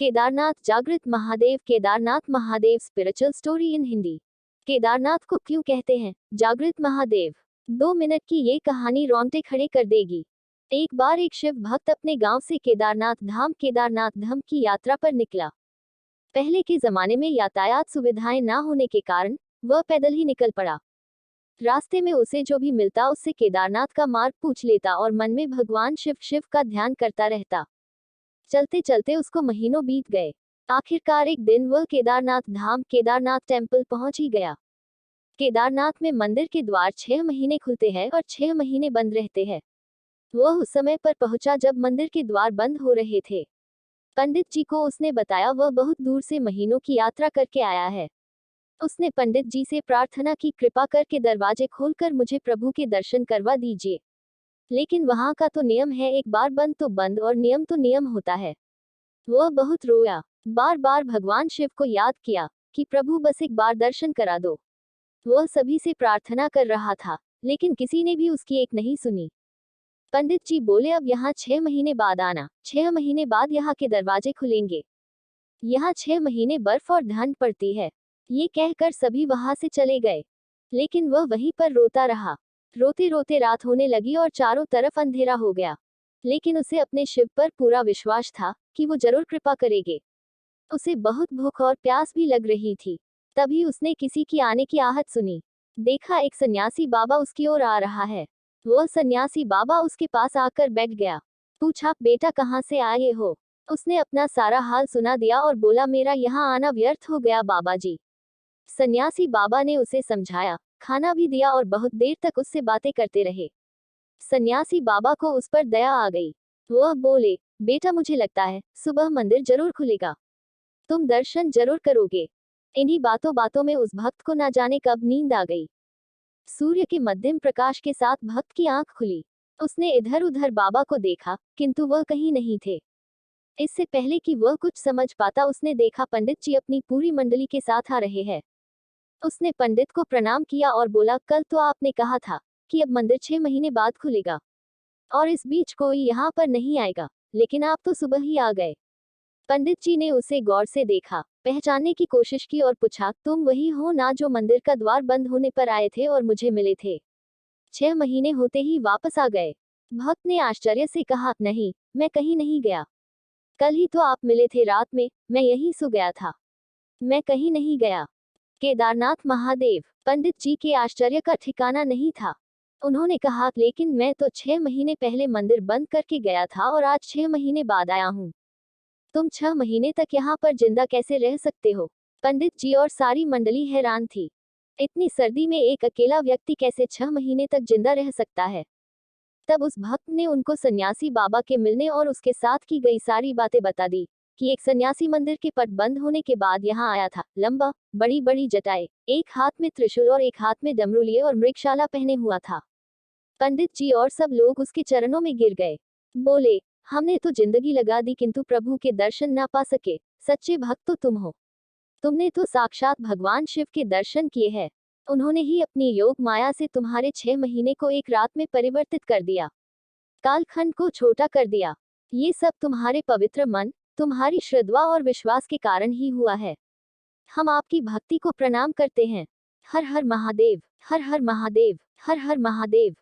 केदारनाथ जागृत Mahadev. Kedarnath Mahadev spiritual story in Hindi. Kedarnath को क्यों कहते हैं जागृत महादेव? 2 मिनट की ये कहानी रोंगटे खड़े कर देगी। एक बार एक शिव भक्त अपने गांव से केदारनाथ धाम की यात्रा पर निकला। पहले के जमाने में यातायात सुविधाएं ना होने के कारण वह पैदल ही निकल पड़ा। रास्ते में उसे जो भी मिलता उससे केदारनाथ का मार्ग पूछ लेता और मन में भगवान शिव का ध्यान करता रहता। चलते चलते उसको महीनों बीत गए। आखिरकार एक दिन वह केदारनाथ टेम्पल पहुंच ही गया। केदारनाथ में मंदिर के द्वार 6 महीने खुलते हैं और 6 महीने बंद रहते हैं। वह उस समय पर पहुंचा जब मंदिर के द्वार बंद हो रहे थे। पंडित जी को उसने बताया वह बहुत दूर से महीनों की यात्रा करके आया है। उसने पंडित जी से प्रार्थना की, कृपा करके दरवाजे खोलकर मुझे प्रभु के दर्शन करवा दीजिए। लेकिन वहां का तो नियम है, एक बार बंद तो बंद और नियम तो नियम होता है। वह बहुत रोया, बार बार भगवान शिव को याद किया कि प्रभु बस एक बार दर्शन करा दो। वह सभी से प्रार्थना कर रहा था लेकिन किसी ने भी उसकी एक नहीं सुनी। पंडित जी बोले, अब यहाँ 6 महीने बाद आना, 6 महीने बाद यहाँ के दरवाजे खुलेंगे। यहाँ 6 महीने बर्फ और ठंड पड़ती है। ये कहकर सभी वहां से चले गए, लेकिन वह वहीं पर रोता रहा। रोते रोते रात होने लगी और चारों तरफ अंधेरा हो गया। लेकिन उसे अपने शिव पर पूरा विश्वास था कि वो जरूर कृपा करेंगे। उसे बहुत भूख और प्यास भी लग रही थी। तभी उसने किसी की आने की आहट सुनी। देखा एक सन्यासी बाबा उसकी ओर आ रहा है। वह सन्यासी बाबा उसके पास आकर बैठ गया। पूछा, बेटा कहाँ से आए हो? उसने अपना सारा हाल सुना दिया और बोला, मेरा यहाँ आना व्यर्थ हो गया बाबा जी। सन्यासी बाबा ने उसे समझाया, खाना भी दिया और बहुत देर तक उससे बातें करते रहे। सन्यासी बाबा को उस पर दया आ गई। वह बोले, बेटा मुझे लगता है सुबह मंदिर जरूर खुलेगा, तुम दर्शन जरूर करोगे। इन्हीं बातों बातों में उस भक्त को न जाने कब नींद आ गई। सूर्य के मध्यम प्रकाश के साथ भक्त की आंख खुली। उसने इधर उधर बाबा को देखा किंतु वह कहीं नहीं थे। इससे पहले कि वह कुछ समझ पाता उसने देखा पंडित जी अपनी पूरी मंडली के साथ आ रहे हैं। उसने पंडित को प्रणाम किया और बोला, कल तो आपने कहा था कि अब मंदिर 6 महीने बाद खुलेगा और इस बीच कोई यहाँ पर नहीं आएगा, लेकिन आप तो सुबह ही आ गए। पंडित जी ने उसे गौर से देखा, पहचानने की कोशिश की और पूछा, तुम वही हो ना जो मंदिर का द्वार बंद होने पर आए थे और मुझे मिले थे? 6 महीने होते ही वापस आ गए। भक्त ने आश्चर्य से कहा, नहीं, मैं कहीं नहीं गया। कल ही तो आप मिले थे रात में, मैं यहीं सो गया था, मैं कहीं नहीं गया। केदारनाथ महादेव। पंडित जी के आश्चर्य का ठिकाना नहीं था। उन्होंने कहा, लेकिन मैं तो 6 महीने पहले मंदिर बंद करके गया था और आज 6 महीने बाद आया हूँ। तुम 6 महीने तक यहाँ पर जिंदा कैसे रह सकते हो? पंडित जी और सारी मंडली हैरान थी। इतनी सर्दी में एक अकेला व्यक्ति कैसे 6 महीने तक जिंदा रह सकता है? तब उस भक्त ने उनको सन्यासी बाबा के मिलने और उसके साथ की गई सारी बातें बता दी कि एक सन्यासी मंदिर के पट बंद होने के बाद यहाँ आया था, लंबा, बड़ी बड़ी जटाएं, एक हाथ में त्रिशूल और एक हाथ में डमरू लिए और मृगशाला पहने हुआ था। पंडित जी और सब लोग उसके चरणों में गिर गए। बोले, हमने तो जिंदगी लगा दी किंतु प्रभु के दर्शन ना पा सके। सच्चे भक्त तो तुम हो। तुमने तो साक्षात भगवान शिव के दर्शन किए हैं। उन्होंने ही अपनी योग माया से तुम्हारे 6 महीने को एक रात में परिवर्तित कर दिया, कालखंड को छोटा कर दिया। ये सब तुम्हारे पवित्र मन, तुम्हारी श्रद्धा और विश्वास के कारण ही हुआ है। हम आपकी भक्ति को प्रणाम करते हैं। हर हर महादेव, हर हर महादेव, हर हर महादेव।